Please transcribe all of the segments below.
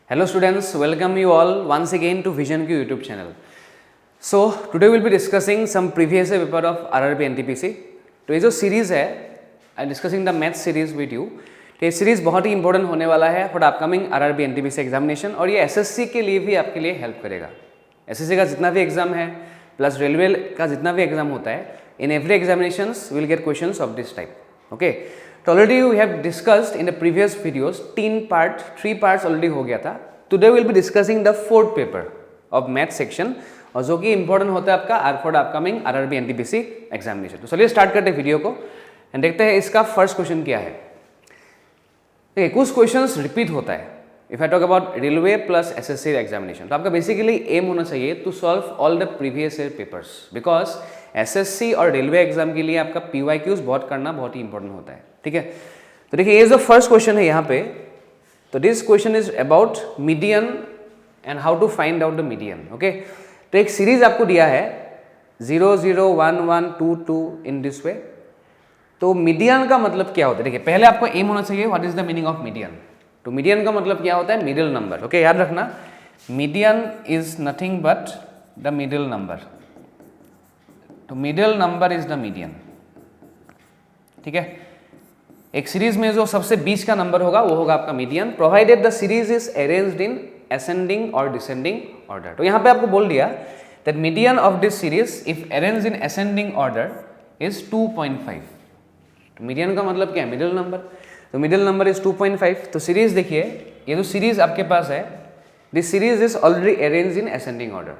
Hello students, welcome you all once again to Vision Q YouTube channel. So today we'll be discussing some previous year paper of RRB NTPC. तो ये जो series है I discussing the math series with you, तो ये series बहुत ही important होने वाला है for upcoming RRB NTPC examination और ये SSC के लिए भी आपके लिए हेल्प करेगा. SSC का जितना भी एग्जाम है प्लस रेलवे का जितना भी एग्जाम होता है, in every examinations will get questions of this type. Okay, तो already we have discussed in the previous videos 3 parts already हो गया था. Today will be discussing the 4th paper of math section और जो कि important होता है आपका for the upcoming RRB NTPC examination. तो चलिए स्टार्ट करते हैं वीडियो को एंड देखते हैं इसका फर्स्ट क्वेश्चन क्या है. देखिए कुछ क्वेश्चंस रिपीट होता है. If I talk about railway plus SSC examination, तो आपका बेसिकली एम होना चाहिए to solve all the previous year papers, because SSC और रेलवे एग्जाम के लिए आपका PYQs बहुत करना बहुत ही इंपॉर्टेंट होता है. ठीक है, तो देखिए ये जो फर्स्ट क्वेश्चन है यहाँ पे, तो this question is about median and how to find out the median. Okay, तो एक सीरीज आपको दिया है 0 0 1 1 2 2 इन दिस वे. तो मीडियन का मतलब क्या होता है? देखिए पहले आपको एम होना चाहिए what is the meaning of median. तो मीडियन का मतलब क्या होता है? Middle number. ओके, याद रखना median is nothing but the middle number. तो middle number is the median. ठीक है, एक सीरीज में जो सबसे बीच का नंबर होगा वो होगा आपका median, provided the series is arranged in ascending और डिसेंडिंग ऑर्डर. तो यहाँ पे आपको बोल दिया that median of this series if arranged in ascending order is 2.5. तो मीडियन का मतलब क्या है? Middle number. तो मिडिल नंबर इज 2.5. तो सीरीज देखिए, ये जो सीरीज आपके पास है, this series is already arranged in ascending order.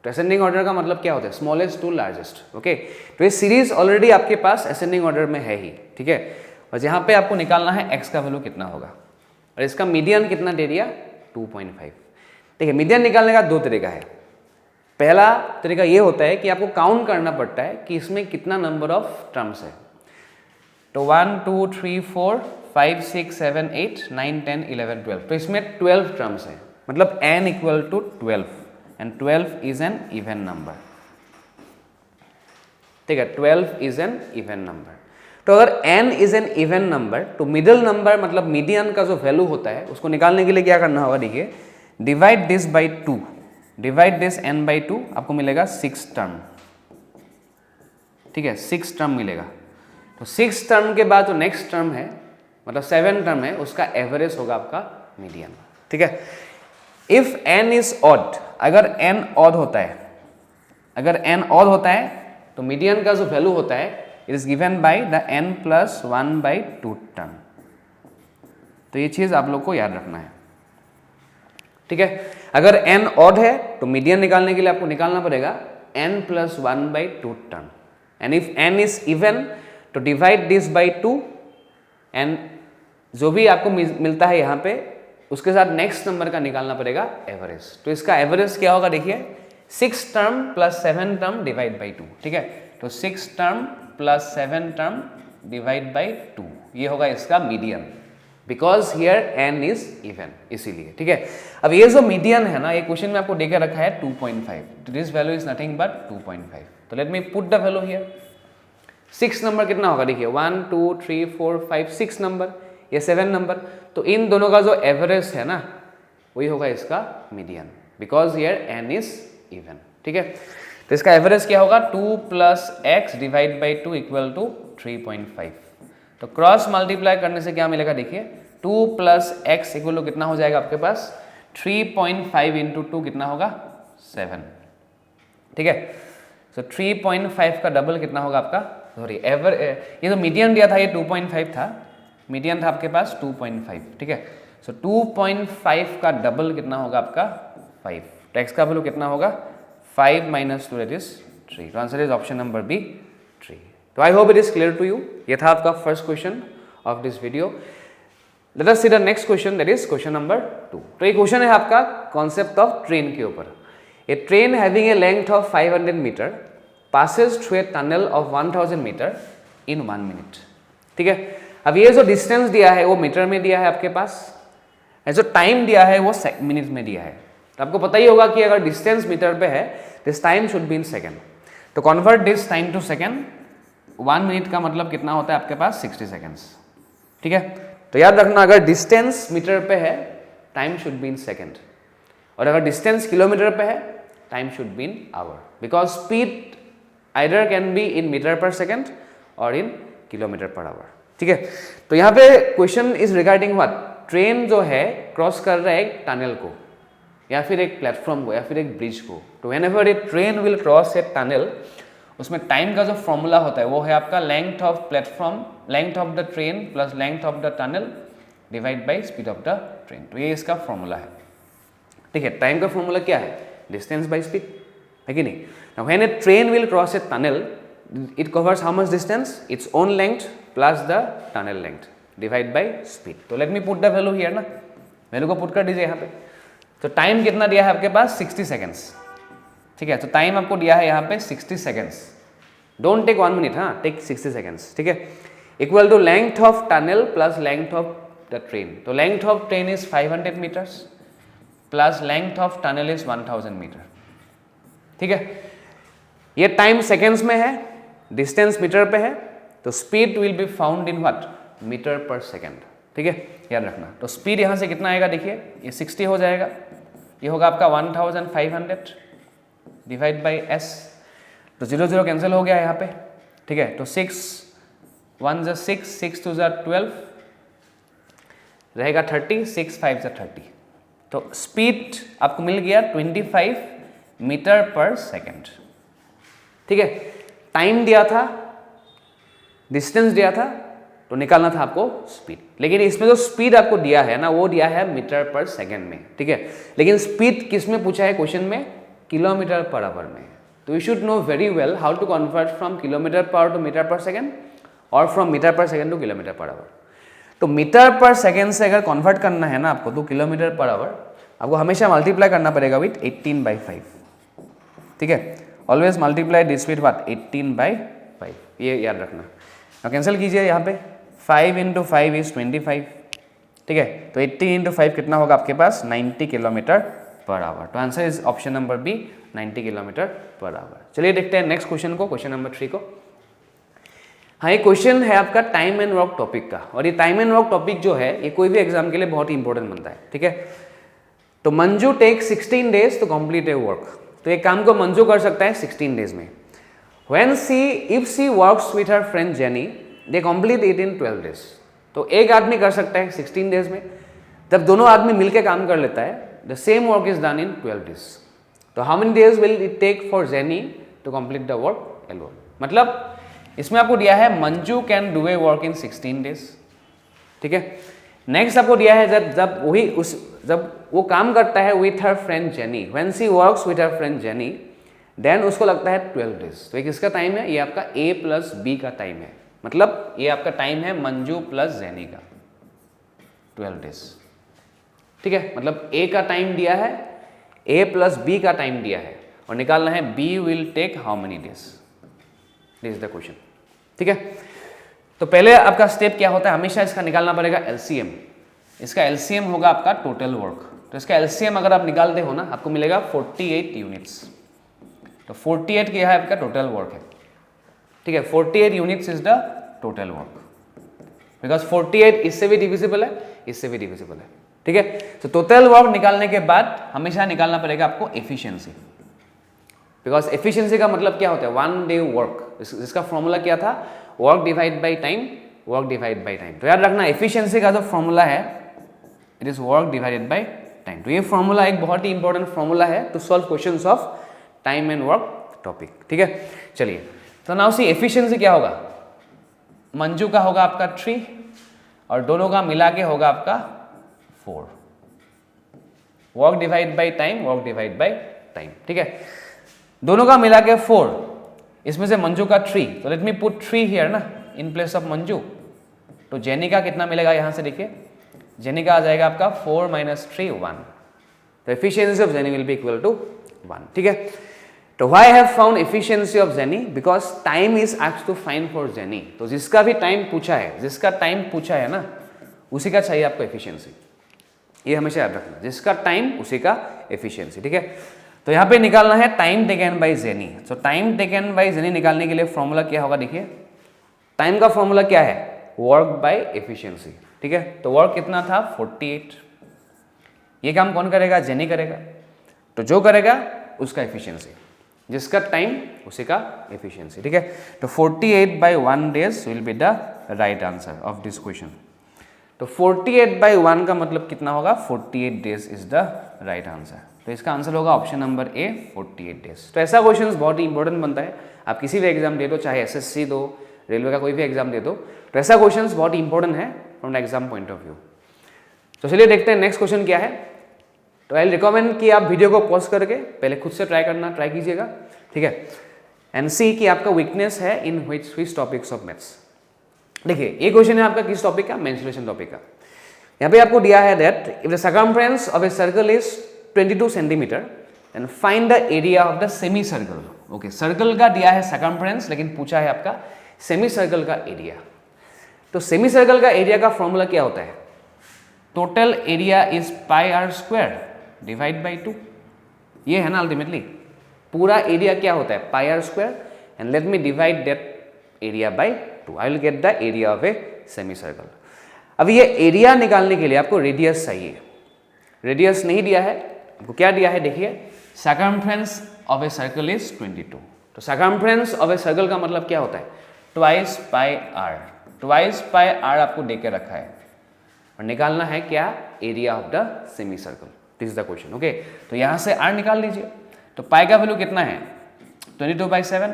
तो असेंडिंग ऑर्डर का मतलब क्या होता है? Smallest to largest. ओके, तो ये सीरीज ऑलरेडी आपके पास असेंडिंग ऑर्डर में है ही. ठीक है, और जहाँ पे आपको निकालना है x का वैल्यू कितना होगा और इसका मीडियन कितना दे दिया? 2.5. देखिए मीडियन निकालने का दो तरीका है. पहला तरीका ये होता है कि आपको काउंट करना पड़ता है कि इसमें कितना नंबर ऑफ टर्म्स है. तो 1 2 3 4 5 6 7 8 9 10 11 12. तो इसमें 12 टर्म्स है, मतलब n equal to 12 and 12 is an even number. ठीक है, 12 इज एन इवन नंबर. तो अगर n is an even number, तो मिडिल नंबर मतलब मीडियन का जो वैल्यू होता है उसको निकालने के लिए क्या करना होगा? देखिए divide this by 2, divide this n by 2, आपको मिलेगा 6 टर्म. ठीक है, 6 टर्म मिलेगा. तो 6 टर्म के बाद जो नेक्स्ट टर्म है मतलब 7 टर्म है, उसका एवरेज होगा आपका मीडियन. ठीक है, इफ n इज ऑड, अगर n ऑड होता है, अगर n ऑड होता है तो मीडियन का जो वैल्यू होता है it is given by the n plus 1/2 term. तो ये चीज आप लोग को याद रखना है. ठीक है, अगर n ऑड है तो मीडियन निकालने के लिए आपको निकालना पड़ेगा n plus 1/2 term. And if n is even तो डिवाइड दिस बाई 2 एंड जो भी आपको मिलता है यहाँ पे उसके साथ नेक्स्ट नंबर का निकालना पड़ेगा एवरेज. तो इसका एवरेज क्या होगा? देखिए 6 term plus 7 term divide by 2. ठीक है, तो 6 term plus 7 term divide by 2, ये होगा इसका median, because here n is even, इसीलिए. ठीक है, अब ये जो मीडियन है ना, ये क्वेश्चन में आपको देकर रखा है 2.5. तो this value is nothing but 2.5. तो let me put the value here. 6 number कितना होगा? देखिए 1 2 3 4 5 6 नंबर, ये 7 नंबर. तो इन दोनों का जो एवरेज है ना वही होगा इसका median, because here n is even. ठीक है, तो इसका एवरेज क्या होगा? 2 plus x divide by 2 equal to 3.5. तो क्रॉस मल्टीप्लाई करने से क्या मिलेगा? देखिए 2 प्लस x इक्वल टू कितना हो जाएगा आपके पास? 3.5 इंटू 2 कितना होगा? 7. ठीक है, तो 3.5 का डबल कितना होगा आपका? सॉरी, ये जो मीडियन दिया था ये 2.5 था, मीडियन था आपके पास 2.5. ठीक है, सो 2.5 का डबल कितना होगा आपका? 5. तो x का वैल्यू कितना होगा? 5 minus 2, that is 3. तो answer is option number B 3. तो I hope it is clear to you. ये था आपका first question of this video. Let us see the next question, that is question number 2. तो ये question है आपका concept of train के ऊपर. A train having a length of 500 metre passes through a tunnel of 1000 metre in 1 minute. ठीक है, अब ये जो डिस्टेंस दिया है वो मीटर में दिया है आपके पास, जो टाइम दिया है वो मिनट में दिया है. तो आपको पता ही होगा कि अगर डिस्टेंस मीटर पे है this time should be in second. तो convert this time to second. 1 minute का मतलब कितना होता है आपके पास? 60 सेकेंड्स. ठीक है, तो याद रखना अगर डिस्टेंस मीटर पे है time should be in second, और अगर डिस्टेंस किलोमीटर पे है time should be in hour, because speed either can be in metre per second और इन किलोमीटर पर आवर। ठीक है, तो यहाँ पे question is regarding what, train जो है क्रॉस कर रहा है एक टनल को या फिर एक प्लेटफॉर्म को या फिर एक ब्रिज को। तो whenever A train will cross a tunnel, उसमें टाइम का जो फॉर्मूला होता है वो है आपका length of platform, length of the train plus length of the tunnel divide by speed of the train. तो ये इसका फॉर्मूला है। ठीक है, टाइम का फॉर्मूला क्या है, डिस्टेंस बाई स्पीड, है कि नहीं। Now when A train will cross a tunnel, it covers how much distance, its own length plus the tunnel length divide by speed. तो let me put the value here ना, value को put कर दीजिए यहाँ पे। तो time कितना दिया है आपके पास 60 सेकेंड्स। ठीक है, तो टाइम आपको दिया है यहाँ पे 60 सेकेंड्स, डोंट टेक 1 मिनट, हाँ टेक 60 सेकेंड्स। ठीक है, equal to length of tunnel plus length of the train. तो length of train is 500 metres plus length of tunnel is 1000 metre. ठीक है, ये टाइम सेकेंड्स में है, डिस्टेंस मीटर पे है, तो speed will be found in what, metre per second. ठीक है, याद रखना। तो स्पीड यहाँ से कितना आएगा, देखिए ये 60 हो जाएगा, ये होगा आपका 1500 डिवाइड बाई एस, तो 0 0 कैंसिल हो गया यहाँ पे। ठीक है, तो 6 1 ज़ा 6, 6 2 ज़ा 12 रहेगा 30, 6 5 ज़ा 30। तो स्पीड आपको मिल गया 25 मीटर पर सेकेंड। ठीक है, टाइम दिया था, डिस्टेंस दिया था, तो निकालना था आपको स्पीड। लेकिन इसमें जो स्पीड आपको दिया है ना, वो दिया है मीटर पर सेकंड में। ठीक है, लेकिन स्पीड किस में पूछा है क्वेश्चन में, किलोमीटर पर आवर में। तो you should know very well how to convert from kilometre per hour to metre per second और from metre per second to kilometre per hour. तो मीटर पर सेकंड से अगर convert करना है ना आपको, तो किलोमीटर पर आवर आपको हमेशा मल्टीप्लाई करना पड़ेगा विथ 18/5। ठीक है, always multiply this with what, 18/5, ये याद रखना। अब कैंसिल कीजिए यहाँ पे, 5 × 5 इज 25। ठीक है, तो 18 × 5 कितना होगा आपके पास, 90 किलोमीटर पर आवर। तो answer is option number B, 90 kilometre per hour. चलिए देखते हैं नेक्स्ट क्वेश्चन को, क्वेश्चन नंबर 3 को। हाँ, ये क्वेश्चन है आपका टाइम एंड वर्क टॉपिक का, और ये टाइम एंड वर्क टॉपिक जो है ये कोई भी एग्जाम के लिए बहुत ही इंपॉर्टेंट बनता है। ठीक है, तो Manju take 16 days to complete a work. तो एक काम को मंजू कर सकता है 16 डेज में। If she works with her friend jenny, they complete it in 12 days। तो एक आदमी कर सकता है 16 डेज में, जब दोनों आदमी मिलकर काम कर लेता है, the same work is done in 12 days। तो how many days will it take for Jenny to complete the work alone. मतलब इसमें आपको दिया है Manju can do a work in 16 days। ठीक है, नेक्स्ट आपको दिया है जब वो काम करता है with her friend Jenny, when she works with her friend Jenny, then उसको लगता है 12 days। तो एक इसका टाइम है, ये आपका A + B का टाइम है, मतलब ये आपका टाइम है मंजू प्लस जेनी का 12 days। ठीक है, मतलब A का टाइम दिया है, A + B का टाइम दिया है, और निकालना है B will take how many days. This is the question. ठीक है, तो पहले आपका स्टेप क्या होता है, हमेशा इसका निकालना पड़ेगा एलसीएम। इसका एलसीएम होगा आपका टोटल वर्क। तो इसका एलसीएम अगर आप निकालते हो ना, आपको मिलेगा 48 यूनिट्स। तो 48 क्या है आपका टोटल वर्क है। ठीक है, 48 units is the total work, because 48 इससे भी डिविजिबल है, इससे भी डिविजिबल है। ठीक है, तो टोटल वर्क निकालने के बाद हमेशा निकालना पड़ेगा आपको एफिशिएंसी, बिकॉज एफिशिएंसी का मतलब क्या होता है, 1 day वर्क। इसका फॉर्मूला क्या था, work divide by time, work divide by time. तो याद रखना एफिशिएंसी का जो फॉर्मूला है, it is work divided by time. तो ये फॉर्मूला एक बहुत ही इंपॉर्टेंट फॉर्मूला है to solve questions of time and work topic. ठीक है, चलिए तो नाउ सी एफिशिएंसी क्या होगा, मंजू का होगा आपका 3 और दोनों का मिला के होगा आपका 4। Work divide by time, work divide by time. ठीक है, दोनों का मिला के 4, इसमें से मंजू का 3, तो लेट मी पुट 3 हियर ना इन प्लेस ऑफ मंजू। तो जेनी का कितना मिलेगा, यहां से देखिए जेनी का आ जाएगा आपका 4 - 3 1। तो efficiency of Jenny will be equal to 1। ठीक है, तो why have found efficiency of Jenny, because time is asked to find for Jenny. तो जिसका भी टाइम पूछा है, जिसका टाइम पूछा है ना, उसी का चाहिए आपको एफिशिएंसी। ये हमेशा याद रखना, जिसका टाइम उसी का एफिशिएंसी। ठीक है, तो यहाँ पे निकालना है टाइम टेकन बाई जेनी। तो टाइम टेकन बाई जेनी निकालने के लिए फॉर्मूला क्या होगा, देखिए टाइम का फॉर्मूला क्या है, वर्क बाय एफिशिएंसी। ठीक है, तो वर्क कितना था 48, ये काम कौन करेगा? जेनी करेगा। तो जो करेगा उसका एफिशिएंसी, जिसका टाइम उसी का एफिशिएंसी, ठीक है। तो 48/1 days will be the right answer of this question. तो 48/1 का मतलब कितना होगा? 48 days is the right answer. तो इसका आंसर होगा ऑप्शन नंबर ए, 48 डेज। तो ऐसा क्वेश्चन बहुत ही इंपॉर्टेंट बनता है, आप किसी भी एग्जाम दे दो, चाहे एसएससी दो, रेलवे का कोई भी एग्जाम दे दो, तो ऐसा क्वेश्चन बहुत इंपॉर्टेंट है from the exam point of view. तो चलिए देखते हैं नेक्स्ट क्वेश्चन क्या है। तो आई रिकमेंड कि आप वीडियो को पॉज करके पहले खुद से ट्राई कीजिएगा, ठीक है, एंड सी कि आपका वीकनेस है इन विच टॉपिक्स ऑफ मैथ्स। देखिए ये क्वेश्चन है आपका किस टॉपिक का? मेंस्ट्रुएशन टॉपिक का। यहाँ पे आपको दिया है that if the circumference of a circle is 22 centimetre and find the area of the semi circle. Okay, circle का दिया है सर्कमफ्रेंस, लेकिन पूछा है आपका सेमी सर्कल का एरिया। तो सेमी सर्कल का एरिया का फॉर्मूला क्या होता है? Total area is pi are square divide by 2। ये है ना अल्टीमेटली पूरा एरिया क्या होता है? Pi are square, and let me divide that area by 2। I will get the area of a semi circle. अब ये एरिया निकालने के लिए आपको रेडियस चाहिए। रेडियस नहीं दिया है, आपको क्या दिया है? देखिए, circumference of a circle is 22। तो सर्कमफ्रेंस ऑफ ए सर्कल का मतलब क्या होता है? Twice pi r. Twice pi r आपको दे के रखा है और निकालना है क्या? Area of the semi circle. This is the question. Okay, तो यहां से आर निकाल लीजिए। तो पाई का वैल्यू कितना है? 22/7,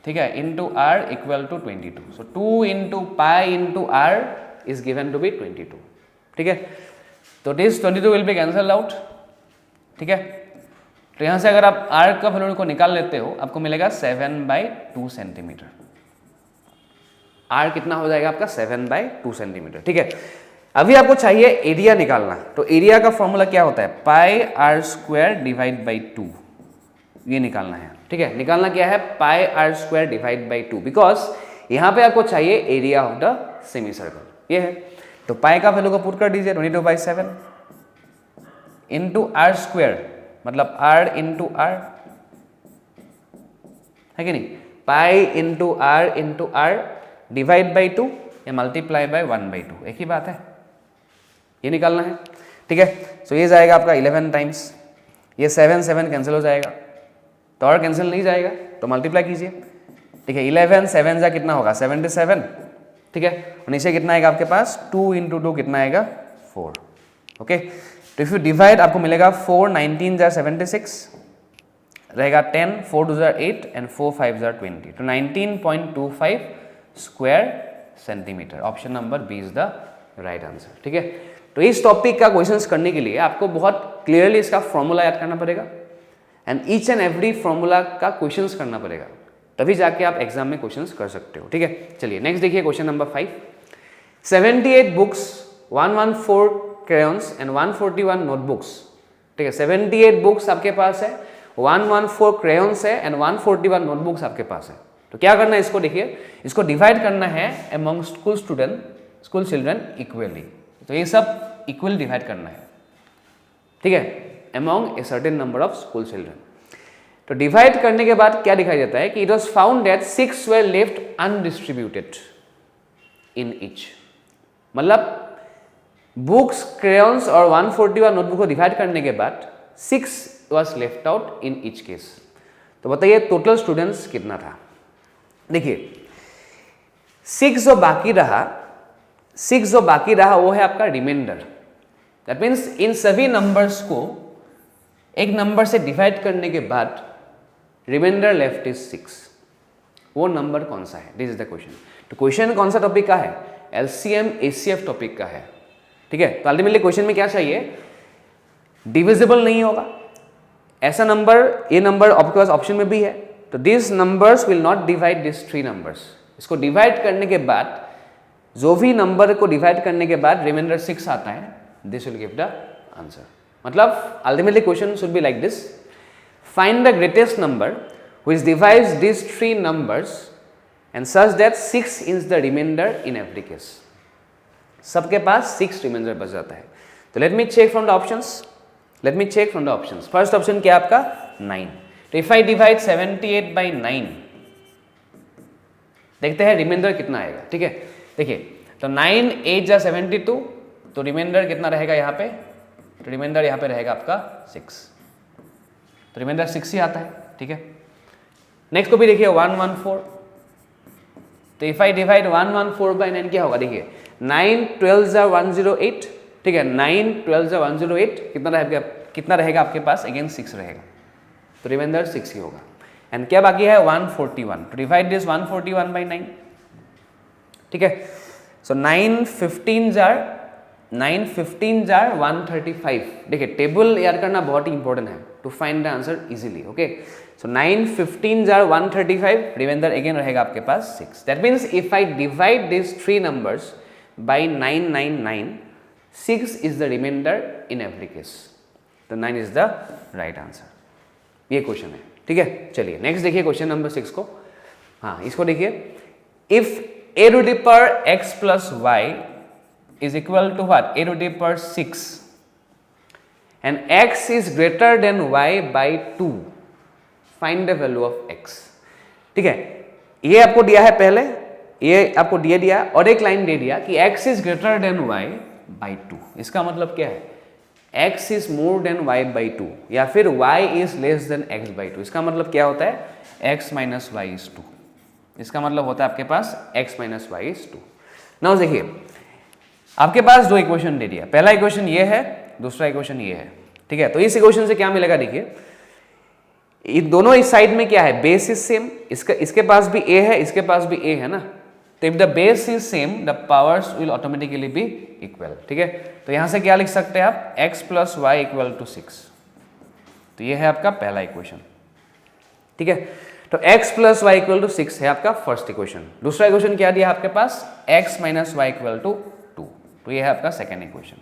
ठीक है, into r equal to 22। So 2 into pi into r is given to be 22, ठीक है। तो this 22 will be cancel out, ठीक है। तो यहां से अगर आप आर का वैल्यू को निकाल लेते हो, आपको मिलेगा 7/2 सेंटीमीटर। आर कितना हो जाएगा आपका? 7/2 सेंटीमीटर, ठीक है। अभी आपको चाहिए एरिया निकालना। तो एरिया का फॉर्मूला क्या होता है? Pi are square divide by 2, ये निकालना है, ठीक है। निकालना क्या है? Pi are square divide by 2, because यहां पे आपको चाहिए area of the semi circle, ये है। तो पाई का वैल्यू को पुट कर दीजिए 22/7 इंटू आर स्क्वायर, मतलब आर इंटू आर, है कि नहीं? Pi into r divide by 2 या मल्टीप्लाई बाय 1/2, एक ही बात है। ये निकालना है, ठीक है। सो ये जाएगा आपका 11 टाइम्स, ये 7 कैंसिल हो जाएगा, तो और कैंसिल नहीं जाएगा तो मल्टीप्लाई कीजिए, ठीक है। 11 7 जा कितना होगा? 77, ठीक है। और नीचे कितना आएगा आपके पास? 2 इंटू 2 कितना आएगा? 4, ओके। तो इफ यू डिवाइड आपको मिलेगा 4 19 जा 76, रहेगा 10, 4 2 जा 8 एंड 4 5 जा 20, तो 19.25 square centimetre. Option number B is the right answer, ठीक है। तो इस टॉपिक का क्वेश्चंस करने के लिए आपको बहुत क्लियरली इसका फॉर्मूला याद करना पड़ेगा and each and every formula का क्वेश्चंस करना पड़ेगा, तभी जाके आप एग्जाम में क्वेश्चंस कर सकते हो, ठीक है। चलिए नेक्स्ट देखिए question number 5। 78 books, 114 crayons and 141 notebooks, ठीक है। 78 बुक्स आपके पास है, 114 क्रेयॉन्स है एंड 141 नोटबुक्स आपके पास है। तो क्या करना है? इसको देखिए, इसको डिवाइड करना है अमंग स्कूल चिल्ड्रन इक्वली। तो ये सब इक्वल डिवाइड करना है, ठीक है, among a certain number of school children. तो डिवाइड करने के बाद क्या दिखाई देता है कि it was found that 6 were left undistributed in each. मतलब बुक्स, क्रेयॉन्स और 141 नोटबुक को डिवाइड करने के बाद 6 was left out in each case. तो बताइए टोटल स्टूडेंट्स कितना था? देखिए 6 जो बाकी रहा वो है आपका रिमाइंडर। दैट मीन्स इन सभी नंबर्स को एक नंबर से डिवाइड करने के बाद रिमाइंडर लेफ्ट इज 6। वो नंबर कौन सा है? This is the question. तो क्वेश्चन कौन सा टॉपिक का है? एलसीएम एचसीएफ टॉपिक का है, ठीक है। तो अल्टीमेटली क्वेश्चन में क्या चाहिए? डिविजिबल नहीं होगा ऐसा नंबर, ये नंबर आपके पास ऑप्शन में भी है। तो this numbers will not divide this 3 numbers. इसको डिवाइड करने के बाद जो भी नंबर को डिवाइड करने के बाद रिमाइंडर 6 आता है, this will give the answer. मतलब ultimately question should be like this, find the greatest number which divides this 3 numbers and such that 6 is the reminder in every case. सबके पास 6 reminder बच जाता है। तो let me check from the options. First option क्या आपका? 9। तो if I divide 78 by 9, देखते हैं रिमाइंडर कितना आएगा, ठीक है। देखिए तो 9 8 जा 72, तो रिमाइंडर कितना रहेगा यहाँ पे? तो रिमाइंडर यहाँ पे रहेगा आपका 6, तो रिमाइंडर 6 ही आता है, ठीक है। नेक्स्ट को भी देखिए 114, तो इफ आई डिवाइड 114 बाई 9 क्या होगा, देखिए 9 12 जा 108, ठीक है, 9 12 जा 108, कितना रहेगा आपके पास, अगेन 6 रहेगा, तो रिमाइंडर 6 ही होगा। एंड क्या बाकी है 141, तो डिवाइड दिस 141 बाई 9, ठीक है। सो 9 15 जार 135, देखिए टेबल याद करना बहुत ही इंपॉर्टेंट है to find the answer easily, okay. So 9 15 जार 135, रिमाइंडर अगेन रहेगा आपके पास 6। That means if I divide this 3 numbers by 999, 6 is the reminder in every case, तो 9 इज द राइट आंसर। ये क्वेश्चन है, ठीक है। चलिए नेक्स्ट देखिए क्वेश्चन नंबर 6 को। हाँ, इसको देखिए, if a to the power x plus y is equal to what, a to the power 6 and x is greater than y by 2, find the value of x, ठीक है। ये आपको दिया है पहले, ये आपको दिया और एक लाइन दे दिया कि x is greater than y by 2, इसका मतलब क्या है, x is more than y by 2 या फिर y is less than x by 2, इसका मतलब क्या होता है, x minus y is 2, इसका मतलब होता है आपके पास x minus y is 2। Now देखिए आपके पास दो इक्वेशन दे दिया, पहला इक्वेशन ये है, दूसरा इक्वेशन ये है, ठीक है। तो इस इक्वेशन से क्या मिलेगा, देखिए ये दोनों इस साइड में क्या है, बेस इज सेम, इसके पास भी a है, इसके पास भी a है ना, तो if the base is same the powers will automatically be equal, ठीक है। तो यहां से क्या लिख सकते हैं आप, x plus y equal to 6, तो ये है आपका पहला इक्वेशन, ठीक है। तो x plus y equal to 6 है आपका फर्स्ट इक्वेशन। दूसरा इक्वेशन क्या दिया आपके पास, x minus y equal to 2, तो ये है आपका सेकेंड इक्वेशन।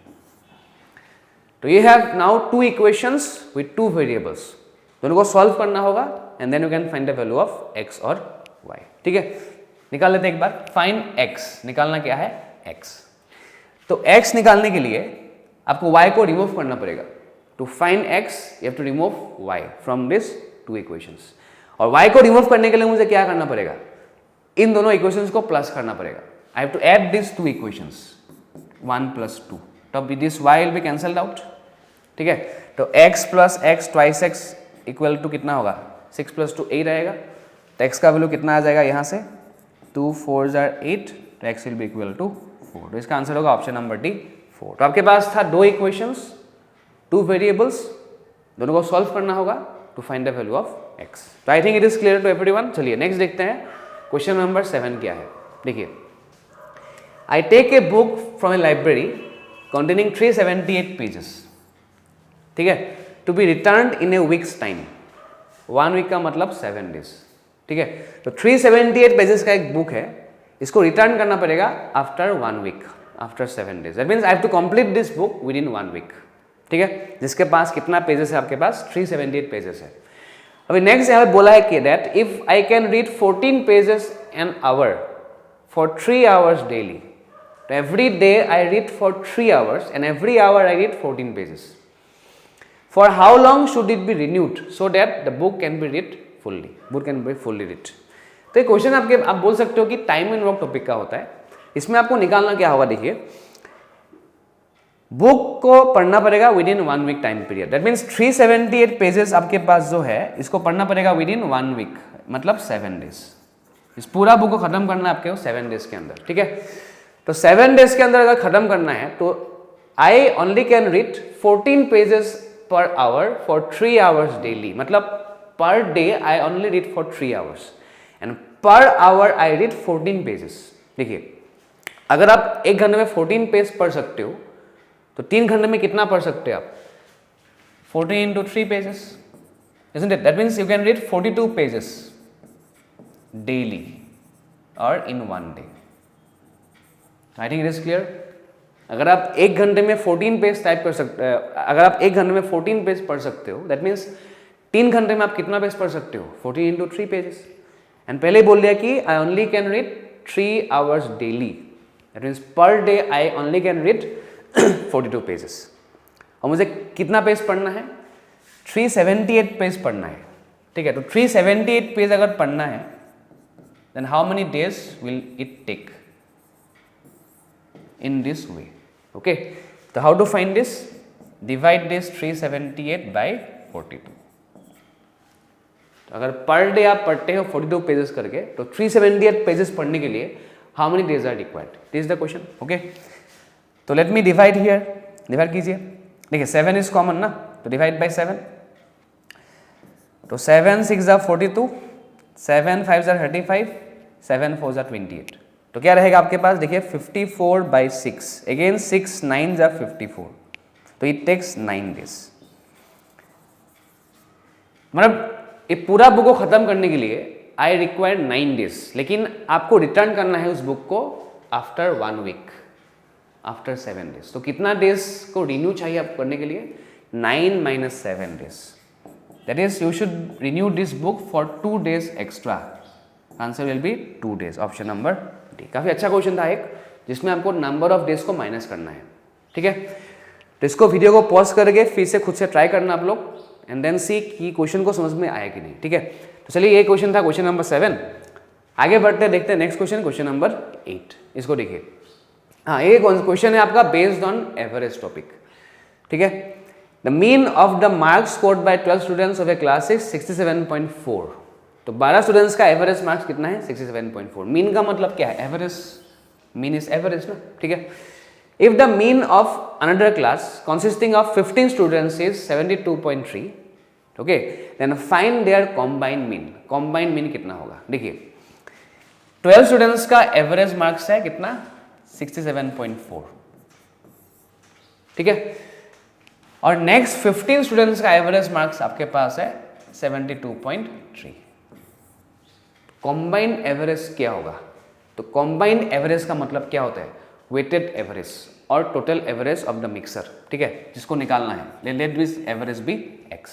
तो ये have now 2 equations with 2 variables, दोनों को सॉल्व करना होगा and then you can find the value of x और y, ठीक है। निकाल लेते हैं एक बार, फाइंड x, निकालना क्या है x। तो x निकालने के लिए आपको y को रिमूव करना पड़ेगा, to find x you have to remove y from this 2 equations, और y को रिमूव करने के लिए मुझे क्या करना पड़ेगा, इन दोनों इक्वेशंस को प्लस करना पड़ेगा। I have to add this 2 equations 1 plus 2, तो this y will be cancelled out, ठीक है। तो x plus x twice x equal to कितना होगा, 6 plus 2 8 रहेगा, तो x का वैल्यू कितना आ जाएगा यहाँ से, 2 4 8, तो x will be equal to 4, तो इसका आंसर होगा ऑप्शन नंबर डी 4। तो आपके पास था 2 इक्वेशंस 2 वेरिएबल्स, दोनों को सॉल्व करना होगा to find the value of x। तो I think it is clear to everyone. चलिए नेक्स्ट देखते हैं क्वेश्चन नंबर 7 क्या है। देखिए, I take a book from a library containing 378 pages, ठीक है, to be return in a weeks time, 1 week का मतलब 7 डेज, ठीक है। तो 378 पेजेस का एक बुक है, इसको रिटर्न करना पड़ेगा after 1 week, after 7 days, that means I have to complete this book within 1 week, ठीक है। जिसके पास कितना पेजेस है, आपके पास 378 पेजेस है। अभी नेक्स्ट यहाँ पे बोला है कि that if I can read 14 pages an hour for 3 hours daily, तो every day I read for 3 hours and every hour I read 14 pages, for how long should it be renewed so that the book can be read fully, book can be fully read. तो ये question आप बोल सकते हो कि time and work topic का होता है। इसमें आपको निकालना क्या होगा, देखिए बुक को पढ़ना पड़ेगा within 1 week time period, that means 378 pages आपके पास जो है इसको पढ़ना पड़ेगा विद इन 1 वीक, मतलब 7 डेज। इस पूरा बुक को खत्म करना है आपके 7 डेज के अंदर, ठीक है। तो 7 डेज के अंदर अगर खत्म करना है तो I only can read 14 pages per hour for 3 hours daily, मतलब per day I only read for 3 hours and per hour I read 14 pages. देखिए, अगर आप 1 घंटे में 14 पेज पढ़ सकते हो तो 3 घंटे में कितना पढ़ सकते हो आप, 14 into 3 pages, isn't it? That means you can read 42 pages daily or in 1 day. I think it is clear. अगर आप 1 घंटे में 14 पेज टाइप कर सकते, अगर आप 1 घंटे में 14 पेज पढ़ सकते हो, दैट मीन्स 3 घंटे में आप कितना पेज पढ़ सकते हो, 14 into 3 pages. एंड पहले बोल दिया कि आई only can read 3 hours daily, that means पर day I only can read 42 pages. और मुझे कितना पेज पढ़ना है, 378 पेज पढ़ना है, ठीक है। तो 378 पेज अगर पढ़ना है then how many days will it take in this way, okay. तो how to find this, divide this 378 by 42। तो अगर पर डे आप पढ़ते हो 42 पेजेस करके, तो 378 पेजेस पढ़ने के लिए how many days are required, this is the question. Okay, तो let me divide here, divide कीजिए। देखिए 7 इज कॉमन ना, तो डिवाइड बाई 7, तो 7 6 जा 42, 7 5 जा 35, 7 4 जा 28, तो क्या रहेगा आपके पास, देखिए 54 बाई 6, अगेन 6 9 जा 54, तो इट टेक्स 9 डेज। मतलब ये पूरा बुक को खत्म करने के लिए आई रिक्वायर 9 डेज, लेकिन आपको रिटर्न करना है उस बुक को आफ्टर 1 वीक, आफ्टर 7 डेज। तो कितना डेज को रिन्यू चाहिए आपको करने के लिए, 9 - 7 days, that is you should renew this book for 2 days extra. Answer will B 2 days, option number D. काफ़ी अच्छा क्वेश्चन था एक, जिसमें आपको नंबर ऑफ डेज को माइनस करना है। ठीक है, तो इसको वीडियो को पॉज करके फिर से खुद से ट्राई करना आप लोग, एंड देन सी कि क्वेश्चन को समझ में आया कि नहीं। ठीक है, तो चलिए ये क्वेश्चन था क्वेश्चन नंबर 7। आगे बढ़ते देखते हैं नेक्स्ट क्वेश्चन, क्वेश्चन नंबर 8। इसको देखिए, हाँ ये क्वेश्चन है आपका बेस्ड ऑन एवरेज टॉपिक। ठीक है, the mean of the marks scored by 12 students of A class is 67.4। तो 12 स्टूडेंट्स का एवरेज मार्क्स कितना है, 67.4। मीन का मतलब क्या है, एवरेज, मीन इज एवरेज ना। ठीक है, if the mean of another class consisting of 15 students is 72.3, okay, then find their combined mean. Combined mean कितना होगा, देखिए 12 स्टूडेंट्स का एवरेज मार्क्स है कितना, 67.4। ठीक है, और नेक्स्ट 15 स्टूडेंट्स का एवरेज मार्क्स आपके पास है 72.3। कॉम्बाइंड एवरेज क्या होगा, तो कॉम्बाइंड एवरेज का मतलब क्या होता है, वेटेड एवरेज और total average of the mixture. ठीक है, जिसको निकालना है, let this average be x।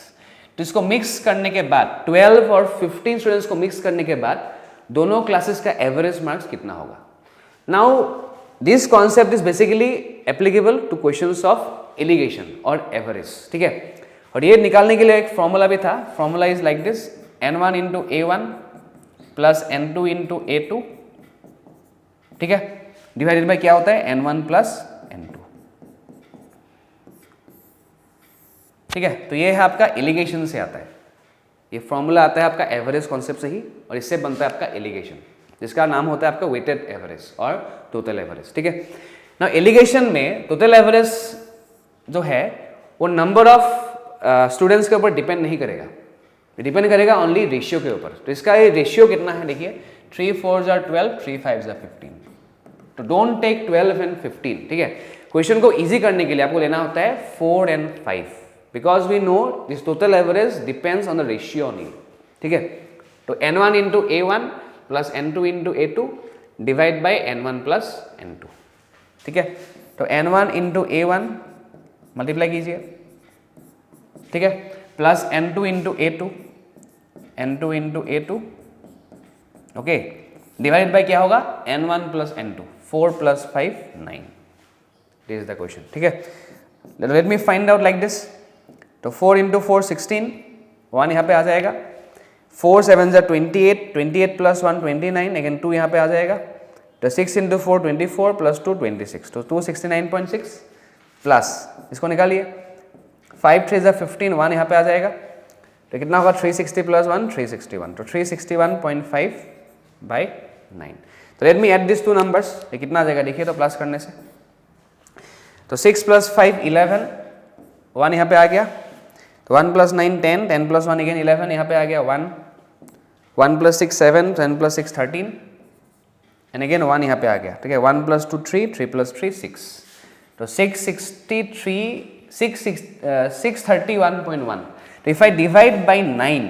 तो इसको मिक्स करने के बाद 12 और 15 स्टूडेंट्स को मिक्स करने के बाद दोनों क्लासेस का एवरेज मार्क्स कितना होगा। Now this concept is basically applicable to questions of alligation और एवरेज। ठीक है, और ये निकालने के लिए एक फॉर्मूला भी था, formula is like this, n1 into a1 plus n2 into a2। ठीक है, डिवाइडेड बाय क्या होता है, n1 प्लस n2। ठीक है, तो ये है आपका एलिगेशन से आता है, ये फॉर्मूला आता है आपका एवरेज कॉन्सेप्ट से ही, और इससे बनता है आपका एलिगेशन, जिसका नाम होता है आपका वेटेड एवरेज और टोटल एवरेज। ठीक है, ना एलिगेशन में टोटल एवरेज जो है वो नंबर ऑफ स्टूडेंट्स के ऊपर डिपेंड नहीं करेगा, डिपेंड करेगा ओनली रेशियो के ऊपर। तो इसका ये रेशियो कितना है, देखिए 3 4 are 12, 3 5 are 15। तो डोंट टेक 12 and 15। ठीक है, क्वेश्चन को इजी करने के लिए आपको लेना होता है 4 and 5, because we know this total average depends on the ratio only. ठीक है, तो n1 into a1 plus n2 into a2 divide by n1 plus n2। ठीक है, तो n1 इंटू a1 मल्टीप्लाई कीजिए, ठीक है, plus n2 into a2, n2 into a2, okay, divide by क्या होगा, n1 plus n2, 4 plus 5 9। This is the question. ठीक है, late me find out like this. तो 4 इंटू 4 16, 1 यहाँ पे आ जाएगा, 4 7 जा 28, 28 प्लस 1 29, अगेन 2 यहाँ पे आ जाएगा, तो 6 इंटू 4 24 प्लस 2 26, तो 269.6 प्लस इसको निकालिए, 5 3 जा 15, 1 यहाँ पे आ जाएगा, तो कितना होगा 360 प्लस 1 361, तो 361.5 बाई 9। तो let me add this two numbers, ये कितना आ जाएगा देखिए, तो प्लस करने से, तो 6 प्लस 5 11, 1 यहाँ पे आ गया, तो 1 प्लस 9 10, 10 प्लस 1 अगेन 11, यहाँ पे आ गया 1, 1 प्लस 6 7, 10 प्लस 6 13, एंड अगेन 1 यहाँ पे आ गया। ठीक है, 1 प्लस 2 3, 3 प्लस 3 6, तो 631.1। तो इफ आई डिवाइड बाई 9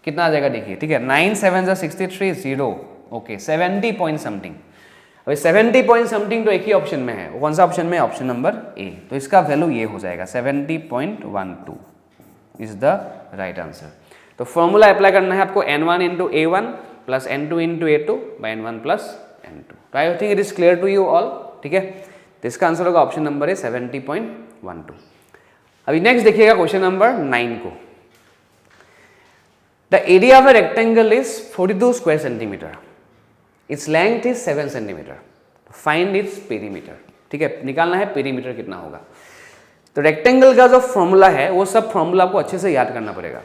कितना आ जाएगा देखिए। ठीक है, 9 7 जा 63 0, ओके, 70 पॉइंट समथिंग। अभी 70 पॉइंट समथिंग तो एक ही ऑप्शन में है, वो कौन सा ऑप्शन में है, ऑप्शन नंबर ए। तो इसका वैल्यू ये हो जाएगा 70.12 इज द राइट आंसर। तो फॉर्मूला अप्लाई करना है आपको, n1 into a1 plus n2 into a2 by n1 plus n2। तो I think it is clear to you all. ठीक है, तो इसका आंसर होगा ऑप्शन नंबर है 70.12। अभी नेक्स्ट देखिएगा क्वेश्चन नंबर 9 को। The area of a rectangle is 42 square centimetre, its length is 7 centimetre, find its perimeter. ठीक है, निकालना है पेरीमीटर कितना होगा। तो रेक्टेंगल का जो फॉर्मूला है वो सब फॉर्मूला आपको अच्छे से याद करना पड़ेगा,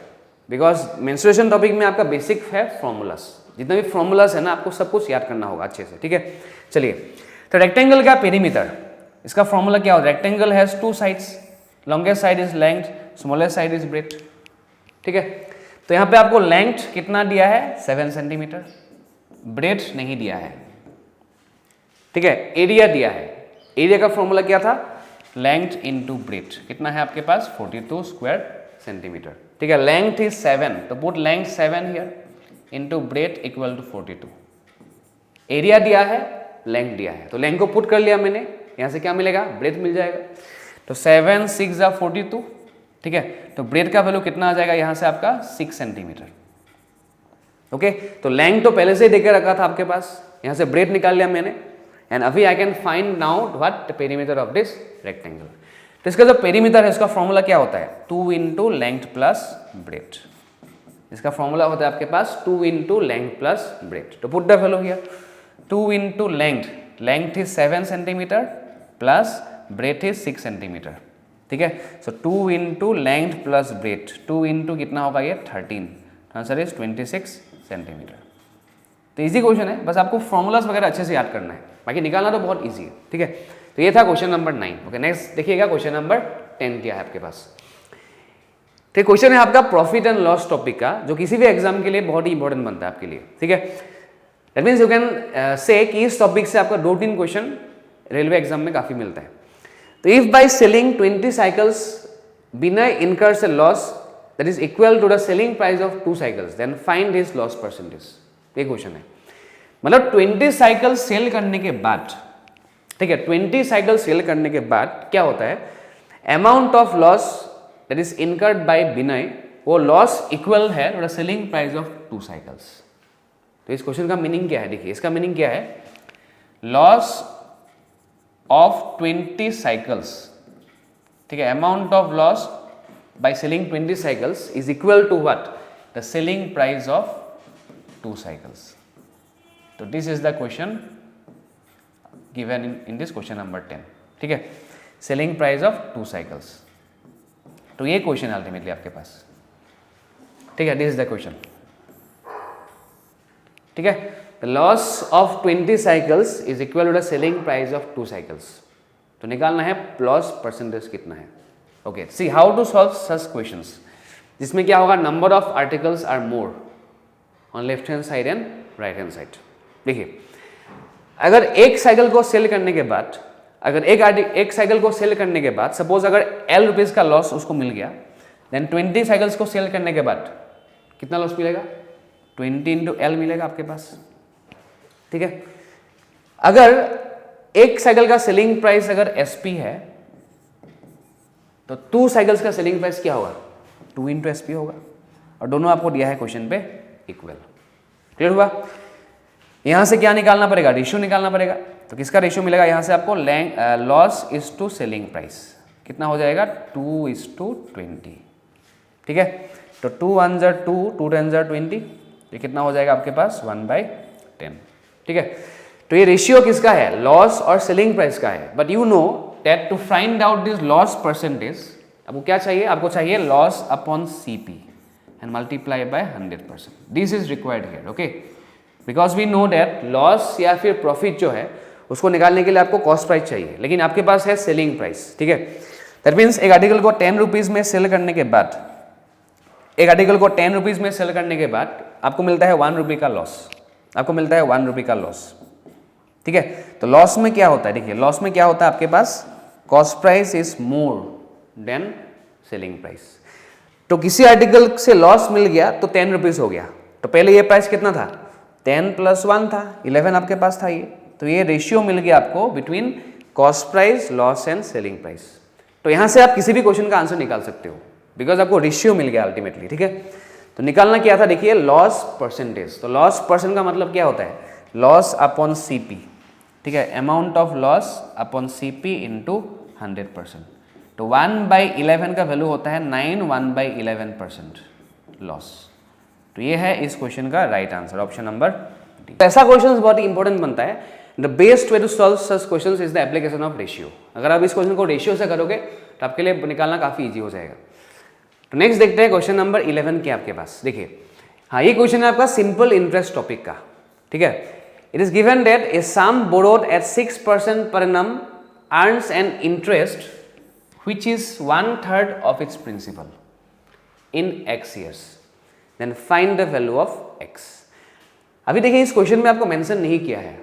बिकॉज मेंस्ट्रुएशन टॉपिक में आपका बेसिक है फॉर्मूलास, जितना भी फॉर्मूलास है ना आपको सब कुछ याद करना होगा अच्छे से, ठीक है। चलिए, तो रेक्टेंगल का पेरीमीटर, इसका फॉर्मूला क्या होता है? Rectangle has two sides, longest side is length, smallest side is breadth, ठीक है। तो यहाँ पे आपको लेंथ कितना दिया है? 7 सेंटीमीटर, ब्रेथ नहीं दिया है, ठीक है। एरिया दिया है, एरिया का फॉर्मूला क्या था? लेंथ इनटू ब्रेथ, कितना है आपके पास? 42 स्क्वायर सेंटीमीटर, ठीक है। लेंथ इज 7, तो put length 7 here into breadth equal to 42। Area दिया है, लेंथ दिया है, तो लेंथ को पुट कर लिया मैंने, यहाँ से क्या मिलेगा? ब्रेथ मिल जाएगा। तो 7 6 जा 42, ठीक है। तो ब्रेथ का वैल्यू कितना आ जाएगा यहाँ से आपका? 6 सेंटीमीटर, ओके। तो लेंथ तो पहले से ही देकर रखा था आपके पास, यहाँ से ब्रेथ निकाल लिया मैंने, एंड अभी I can find now what the perimeter of this rectangle. तो इसका जो पेरीमीटर है इसका फॉर्मूला क्या होता है? 2 इंटू लेंथ प्लस ब्रेथ। इसका फॉर्मूला होता है आपके पास 2 इंटू लेंथ प्लस ब्रेथ। तो put the value here, 2 into length, length is 7 centimetre plus breadth is 6 centimetre, ठीक है। सो 2 into length plus breadth, 2 into कितना होगा ये? 13, आंसर इज 26 सेंटीमीटर। तो इजी क्वेश्चन है, बस आपको फॉर्मूलाज वगैरह अच्छे से याद करना है, बाकी निकालना तो बहुत इजी है, ठीक है। तो ये था क्वेश्चन नंबर 9, ओके। नेक्स्ट देखिएगा क्वेश्चन नंबर 10 क्या है आपके पास। तो क्वेश्चन है आपका प्रॉफिट एंड लॉस टॉपिक का, जो किसी भी एग्जाम के लिए बहुत ही इंपॉर्टेंट बनता है आपके लिए, ठीक है। That means you can say कि इस टॉपिक से आपका 2-3 क्वेश्चन रेलवे एग्जाम में काफी मिलता है। तो if bye selling 20 cycles Binay incurs a loss that is equal to the selling price of 2 cycles, then find his loss percentage। ये क्वेश्चन है, मतलब 20 साइकिल सेल करने के बाद, ठीक है, 20 साइकिल सेल करने के बाद क्या होता है? Amount of loss that is incurred by Binay, वो लॉस इक्वल है to the selling price of 2 cycles. तो इस क्वेश्चन का मीनिंग क्या है? देखिए इसका मीनिंग क्या है? लॉस ऑफ 20 साइकिल्स, ठीक है, amount of loss by selling 20 cycles is equal to what? The selling price of 2 cycles। तो this is the question given in this question number 10, ठीक है, सेलिंग प्राइस ऑफ 2 cycles। तो ये question ultimately आपके पास, ठीक है, दिस इज द क्वेश्चन, ठीक है। The loss of 20 cycles is equal to the selling price of 2 cycles। तो निकालना है लॉस परसेंटेज कितना है, okay. See how to solve such questions, जिसमें क्या होगा? Number of articles are more on left hand side and right hand side. देखिए अगर एक साइकिल को सेल करने के बाद, अगर एक साइकिल को सेल करने के बाद सपोज अगर L रुपीज का लॉस उसको मिल गया, देन 20 साइकिल्स को सेल करने के बाद कितना लॉस मिलेगा? 20 इंटू L मिलेगा आपके पास, ठीक है। अगर एक साइकिल का सेलिंग प्राइस अगर SP है तो 2 साइकिल्स का सेलिंग प्राइस क्या होगा? 2 इंटू SP होगा, और दोनों आपको दिया है क्वेश्चन पे इक्वल। क्लियर हुआ? यहां से क्या निकालना पड़ेगा? रेशियो निकालना पड़ेगा। तो किसका रेशियो मिलेगा? यहां से आपको loss is to selling price कितना हो जाएगा? 2:20, ठीक है। तो 2 1 जा 2, 2 10 जा 20, ये कितना हो जाएगा आपके पास? 1/10, ठीक है। तो ये रेशियो किसका है? लॉस और सेलिंग प्राइस का है। But you know that to find out this loss percentage आपको क्या चाहिए? आपको चाहिए loss upon CP and multiply by 100%. This is required here, okay? Because we know that loss या फिर प्रॉफिट जो है उसको निकालने के लिए आपको कॉस्ट प्राइस चाहिए, लेकिन आपके पास है सेलिंग प्राइस, ठीक है। दैट मीन्स एक आर्टिकल को 10 रुपीज में सेल करने के बाद, एक आर्टिकल को 10 रुपीज में सेल करने के बाद आपको मिलता है 1 रुपये का लॉस, आपको मिलता है 1 रुपये का लॉस, ठीक है। तो लॉस में क्या होता है? देखिए लॉस में क्या होता है आपके पास? Cost price is more than selling price. तो किसी आर्टिकल से लॉस मिल गया तो 10 रुपीज हो गया, तो पहले ये प्राइस कितना था? 10 + 1 था, 11 आपके पास था ये। तो ये रेशियो मिल गया आपको between cost price, loss and selling price. तो यहां से आप किसी भी क्वेश्चन का आंसर निकाल सकते हो, बिकॉज आपको रेशियो मिल गया अल्टीमेटली, ठीक है। तो निकालना क्या था? देखिए लॉस परसेंटेज। तो लॉस परसेंट का मतलब क्या होता है? लॉस अपॉन CP, ठीक है, amount of loss upon CP into 100%। तो 1/11 का वैल्यू होता है 9, 1/11% लॉस। तो ये है इस क्वेश्चन का right answer, option number D. ऐसा क्वेश्चन बहुत ही इंपॉर्टेंट बनता है। The best way to solve such questions is the application of ratio. अगर आप इस क्वेश्चन को रेशियो से करोगे तो आपके लिए निकालना काफ़ी ईजी हो जाएगा। तो नेक्स्ट देखते हैं क्वेश्चन नंबर 11 के आपके पास। देखिए हाँ, ये क्वेश्चन है आपका सिंपल इंटरेस्ट टॉपिक का, ठीक है। It is given that a sum borrowed at 6% per annum earns an interest which is 1/3 of its principal in x years, then find the value of x। अभी देखिए इस question में आपको mention नहीं किया है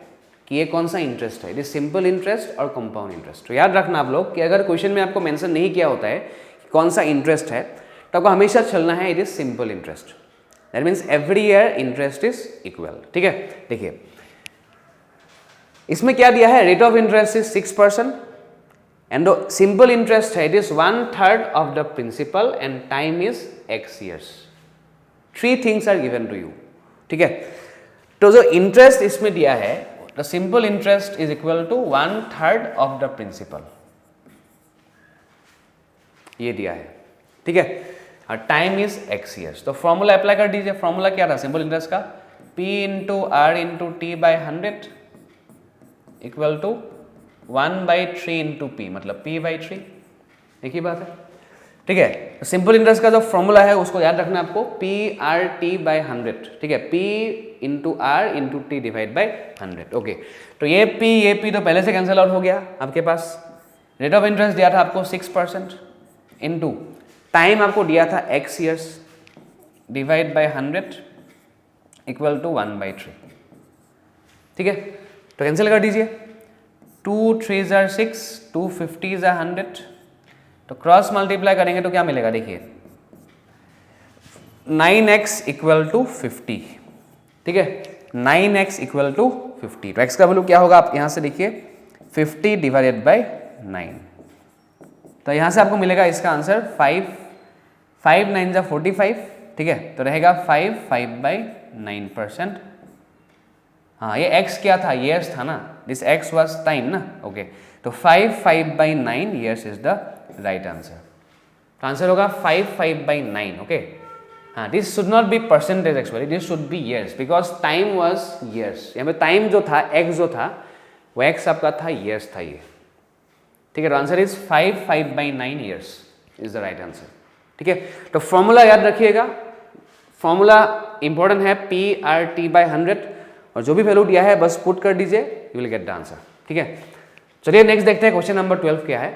कि ये कौन सा इंटरेस्ट है, इट इज सिंपल इंटरेस्ट और कंपाउंड इंटरेस्ट। तो याद रखना आप लोग कि अगर क्वेश्चन में आपको मेंशन नहीं किया होता है कि कौन सा इंटरेस्ट है, तो आपको हमेशा चलना है it is simple interest. That means every year interest is equal, ठीक है। देखिए इसमें क्या दिया है, rate of interest is 6% and the simple interest है, it is 1/3 of the principal and time is x years। 3 things are given to you, ठीक है। तो जो इंटरेस्ट इसमें दिया है, the simple interest is equal to 1/3 of the principal, ये दिया है, ठीक है। और टाइम इज x years। तो फॉर्मूला अप्लाई कर दीजिए। फॉर्मूला क्या था सिंपल इंटरेस्ट का, p into r into t by 100 equal to 1/3 into p, मतलब p/3, एक ही बात है, ठीक है। तो सिंपल इंटरेस्ट का जो फॉर्मूला है उसको याद रखना आपको, p/r/t/100, ठीक है। p into r into t divide by 100, okay. तो ये p तो पहले से कैंसिल आउट हो गया आपके पास। रेट ऑफ इंटरेस्ट दिया था आपको 6% इंटू टाइम आपको दिया था x years divide by 100 equal to 1/3, ठीक है। तो कैंसिल कर दीजिए, 2 3s are 6, 2 50s are 100। तो क्रॉस मल्टीप्लाई करेंगे तो क्या मिलेगा, देखिए 9x इक्वल टू 50, ठीक है। 9x equal to 50। तो x का वैल्यू क्या होगा, आप यहां से देखिए 50 डिवाइडेड बाई 9। तो यहां से आपको मिलेगा इसका आंसर 5 9 जा 45, ठीक है। तो रहेगा 5/9%। हाँ, ये x क्या था, years था ना, दिस x was time ना, ओके। तो 5/9 years is the right answer. तो आंसर होगा 5/9, ओके। हाँ, this should not be percentage actually, this should B years because time was years। यहाँ पे टाइम जो था, x जो था वो x आपका था, years था ये, ठीक है। तो answer is 5/9 years is the right answer, ठीक है। तो फॉर्मूला याद रखिएगा, फॉर्मूला इंपॉर्टेंट है, p/r/t/100, और जो भी वैल्यू दिया है बस पुट कर दीजिए, you will get the answer, ठीक है। चलिए नेक्स्ट देखते हैं क्वेश्चन नंबर 12 क्या है।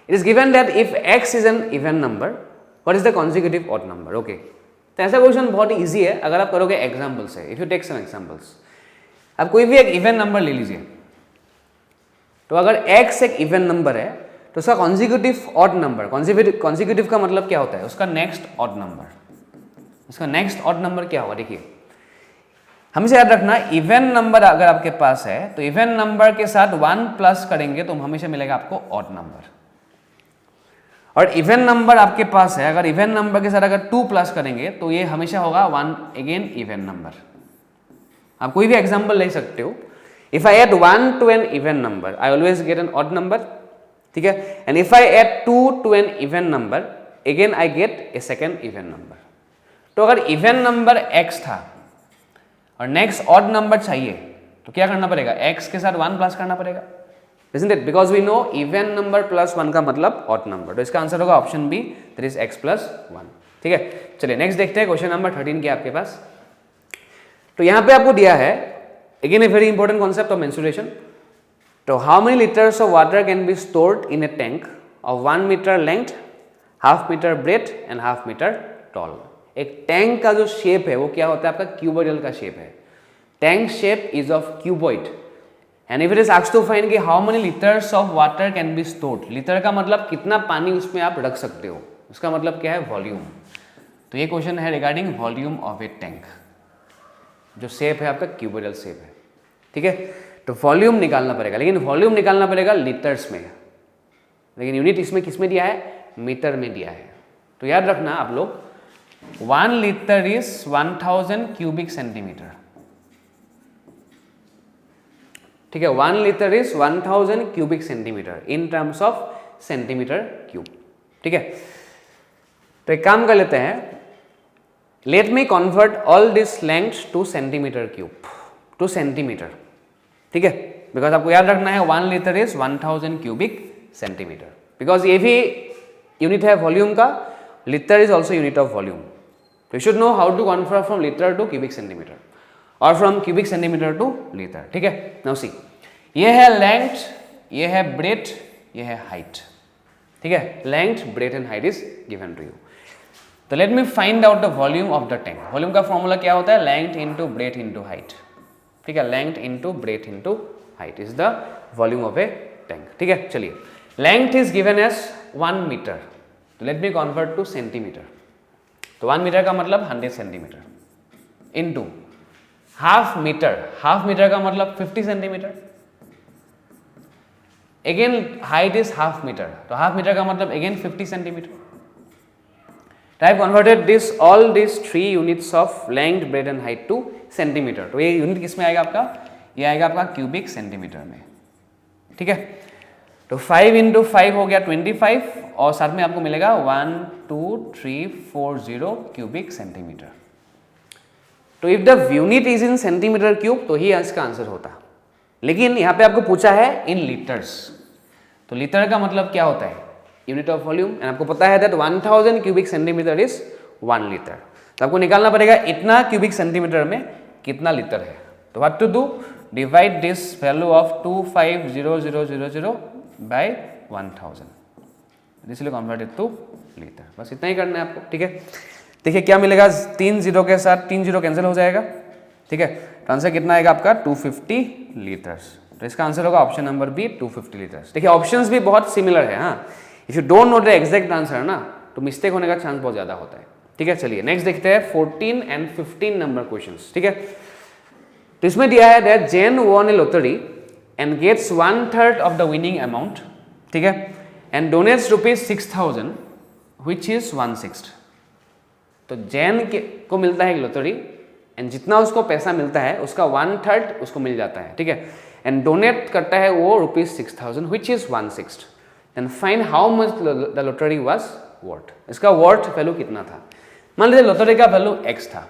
It is given that if x is an even number, what is the consecutive odd number, okay. तो ऐसा क्वेश्चन बहुत इजी है अगर आप करोगे एग्जाम्पल से। If you take some examples, आप कोई भी एक इवन नंबर ले लीजिए। तो अगर x एक इवन नंबर है तो उसका कॉन्जिक्यूटिव ऑड नंबर, कॉन्जिक्यूटिव का मतलब क्या होता है, उसका नेक्स्ट ऑड नंबर, उसका नेक्स्ट ऑड नंबर क्या होगा, देखिए हमेशा याद रखना, इवन नंबर अगर आपके पास है तो इवन नंबर के साथ 1 प्लस करेंगे तो हमेशा मिलेगा आपको ऑड नंबर। और इवन नंबर आपके पास है, अगर इवन नंबर के साथ अगर 2 प्लस करेंगे तो ये हमेशा होगा 1 अगेन इवन नंबर। आप कोई भी एग्जांपल ले सकते हो। If I add 1 to an even number, I always get an odd number, ठीक है। And if I add 2 to an even number, again I get a second even number. तो अगर इवन नंबर x था और next odd number चाहिए तो क्या करना पड़ेगा, x के साथ 1 प्लस करना पड़ेगा, isn't it? Because we know even number plus 1 का मतलब odd number। तो इसका आंसर होगा option B, that is x plus 1, ठीक है। चलिए नेक्स्ट देखते हैं क्वेश्चन नंबर 13 क्या आपके पास। तो यहाँ पे आपको दिया है again a very important concept of mensuration। तो how many liters of water can be stored in a tank of 1 meter length, half meter breadth and half meter tall। एक टैंक का जो शेप है वो क्या होता है, आपका क्यूबॉइडल का शेप है। Tank shape is of cuboid and if it is asked to find कि how many litres of water can be stored. Litre का मतलब कितना पानी उसमें आप रख सकते हो, उसका मतलब क्या है, वॉल्यूम। तो ये क्वेश्चन है regarding volume of a tank. जो शेप है आपका क्यूबॉइडल शेप है, ठीक है। तो वॉल्यूम निकालना पड़ेगा, लेकिन वॉल्यूम निकालना पड़ेगा लीटर्स में, लेकिन यूनिट इसमें किस में दिया है, मीटर में दिया है। तो याद रखना आप लोग, 1 लीटर इज 1000 क्यूबिक सेंटीमीटर, ठीक है। 1 litre is 1000 cubic centimetre in terms of centimetre cube, ठीक है। तो एक काम कर लेते हैं, let me convert all this length to centimetre cube, to centimetre, ठीक है। बिकॉज आपको याद रखना है 1 litre is 1000 cubic centimetre, because ये भी यूनिट है वॉल्यूम का, litre is also unit of volume. तो you should know how to convert from litre to cubic centimetre और from cubic centimetre two litre. ठीक है, नाउ सी, ये है लेंथ, ये है ब्रेथ, ये है हाइट. ठीक है, length, breadth and height is given to you. तो let me find out the volume of the tank. Volume का फॉर्मूला क्या होता है? Length into breadth into height. ठीक है, length into breadth into height is the volume of a tank. ठीक है, चलिए, length is given as 1 metre. तो let me convert to centimetre. तो 1 मीटर का मतलब 100 centimetre into half metre. Half metre का मतलब 50 सेंटीमीटर. Again height is half metre, तो हाफ मीटर का मतलब again 50 centimetre. I have converted this all these 3 units of length, breadth and height to centimeter. तो ये यूनिट किस में आएगा आपका? ये आएगा आपका क्यूबिक सेंटीमीटर में. ठीक है, तो 5 इंटू 5 हो गया 25 और साथ में आपको मिलेगा 12340 क्यूबिक सेंटीमीटर. तो if the unit is in centimetre cube तो ही इसका आंसर होता. लेकिन यहाँ पे आपको पूछा है इन लीटर्स. तो लीटर का मतलब क्या होता है? Unit of volume. एंड आपको पता है that 1000 cubic centimetre is 1 litre. तो आपको निकालना पड़ेगा इतना क्यूबिक सेंटीमीटर में कितना लीटर है. तो what to do? Divide this value of 250000 by 1000. This will convert it to litre. बस इतना ही करना है आपको. ठीक है, देखिए क्या मिलेगा. 3 जीरो के साथ 3 जीरो कैंसिल हो जाएगा. ठीक है, तो आंसर कितना आएगा आपका? 250 लीटर्स. तो इसका आंसर होगा ऑप्शन नंबर बी, 250 लीटर्स. देखिए ऑप्शंस भी बहुत सिमिलर है. हाँ, if you don't know the exact answer ना तो मिस्टेक होने का चांस बहुत ज्यादा होता है. ठीक है, चलिए नेक्स्ट देखते हैं 14 एंड 15 नंबर क्वेश्चंस. ठीक है, तो इसमें दिया है that Jen won a lottery and gets 1/3 of the winning amount. ठीक है, एंड डोनेट्स ₹6000 व्हिच इज 1/6. तो जेन को मिलता है एक लॉटरी एंड जितना उसको पैसा मिलता है उसका 1/3 उसको मिल जाता है. ठीक है, एंड डोनेट करता है वो ₹6000 which is 1/6. And find how much the lottery was worth. इसका वर्थ वैल्यू कितना था? मान लीजिए लॉटरी का वैल्यू x था.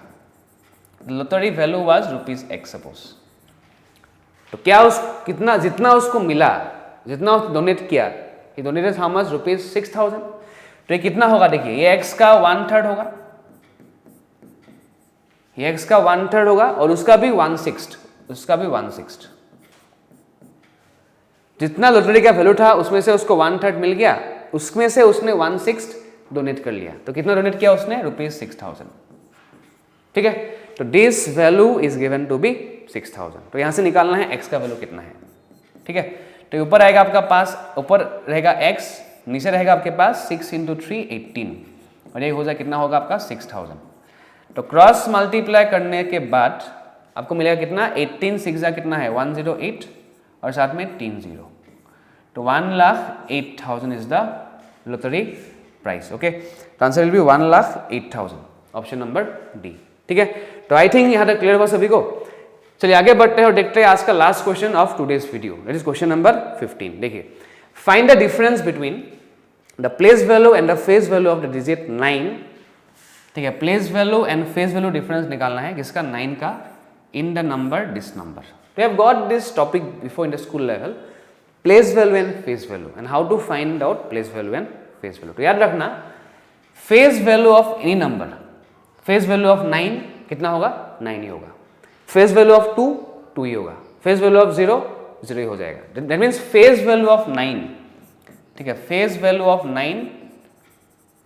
Lottery value was ₹x suppose. तो क्या उस कितना जितना उसको मिला, जितना उसने डोनेट किया, ही डोनेटेड हाउ मच? ₹6000. तो ये कितना होगा? देखिए ये x का 1/3 होगा, ये x का 1/3 होगा और उसका भी 1/6, उसका भी 1/6. जितना लॉटरी का वैल्यू था उसमें से उसको 1/3 मिल गया, उसमें से उसने 1/6 डोनेट कर लिया. तो कितना डोनेट किया उसने? ₹6000. ठीक है, तो this value is given to be 6000. तो यहां से निकालना है x का वैल्यू कितना है. ठीक है, तो ऊपर आएगा आपका पास, ऊपर रहेगा x, नीचे रहेगा आपके पास 6 × 3 18 और ये हो जाए कितना होगा आपका 6000. तो क्रॉस मल्टीप्लाई करने के बाद आपको मिलेगा कितना? 18 6 कितना है? 108 और साथ में 3 0. तो 1,08,000 is the lottery price. Okay, तो answer will be 1,08,000. Option number D. ठीक है, तो आई थिंक यहाँ तक क्लियर हुआ सभी को. चलिए आगे बढ़ते हैं और देखते हैं आज का last question of today's video. That is question number 15. देखिए, find the difference between the place value and the face value of the digit 9. ठीक है, place value and face value difference निकालना है किसका? 9 का in the number this number. We have got this topic before in the school level, place value and face value, and how to find out place value and face value. तो याद रखना, face value of any number, face value of 9 कितना होगा? 9 ही होगा. face value of 2 2 ही होगा. face value of 0 0 ही हो जाएगा. that means face value of 9. ठीक है, face value of 9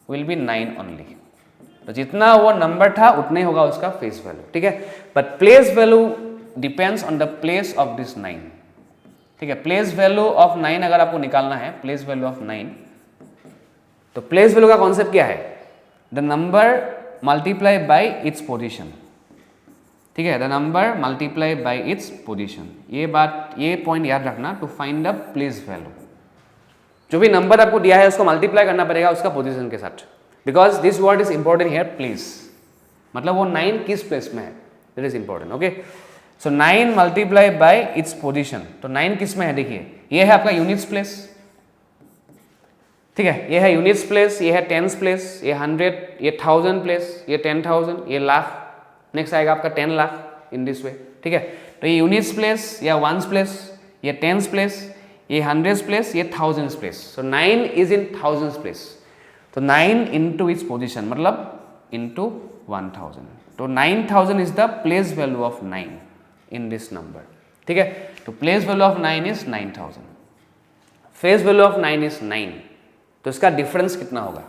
will be 9 only. तो जितना वो नंबर था उतना ही होगा उसका face value. ठीक है, but place value depends on the place of this 9. ठीक है, प्लेस वैल्यू ऑफ 9 अगर आपको निकालना है, प्लेस वैल्यू ऑफ 9, तो प्लेस वैल्यू का कॉन्सेप्ट क्या है? The number multiply by its position. ठीक है, the number multiply by its position. ये बात, ये पॉइंट याद रखना to find the place value. जो भी नंबर आपको दिया है उसको मल्टीप्लाई करना पड़ेगा उसका पोजीशन के साथ. Because this word is important here, place. मतलब वो 9 किस प्लेस में है, that is important. Okay, so 9 multiply by its position. तो 9 किस में है? देखिए ये है आपका यूनिट्स प्लेस. ठीक है, ये है यूनिट्स प्लेस, ये है टेंस प्लेस, ये 100, ये 1000 प्लेस, ये 10,000, ये लाख. नेक्स्ट आएगा आपका 10 लाख इन दिस वे. ठीक है, तो ये यूनिट्स प्लेस या वंस प्लेस, ये टेंस प्लेस, ये हंड्रेड्स प्लेस, ये thousands place, so 9 is in thousands place, तो 9 इंटू इट्स पोजिशन मतलब इंटू 1000, तो 9000 is the place value of 9 in this number, ठीक है। तो place value of 9 is 9000, face value of 9 is 9, तो इसका डिफरेंस कितना होगा,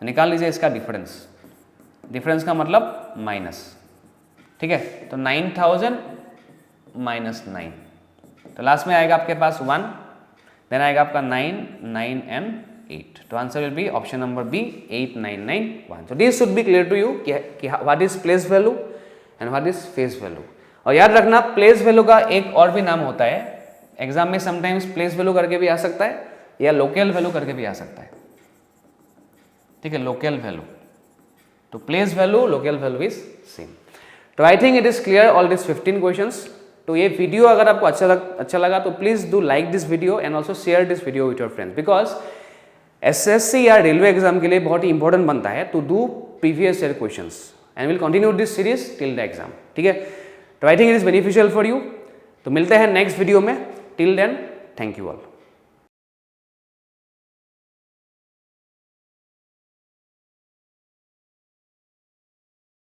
तो निकाल लीजिए इसका डिफरेंस, डिफरेंस का मतलब माइनस, ठीक है। तो 9000 माइनस 9, तो लास्ट में आएगा आपके पास 1, देन आएगा आपका 9, 9 एंड 8, तो answer will be option number B 8991। So this should be clear to you कि what is place value and what is face value. और याद रखना प्लेस वैल्यू का एक और भी नाम होता है, एग्जाम में समटाइम्स प्लेस वैल्यू करके भी आ सकता है या लोकल वैल्यू करके भी आ सकता है, ठीक है, लोकल वैल्यू, तो place value local value is same. तो I think it is clear all this 15 questions. तो ये वीडियो अगर आपको अच्छा लगा तो please do like this video and also share this video with your friends, because SSC या रेलवे एग्जाम के लिए बहुत ही इंपॉर्टेंट बनता है to do previous year questions and will continue this series till the exam, ठीक है। तो I think it is beneficial for you. तो मिलते हैं नेक्स्ट वीडियो में, till then thank you all.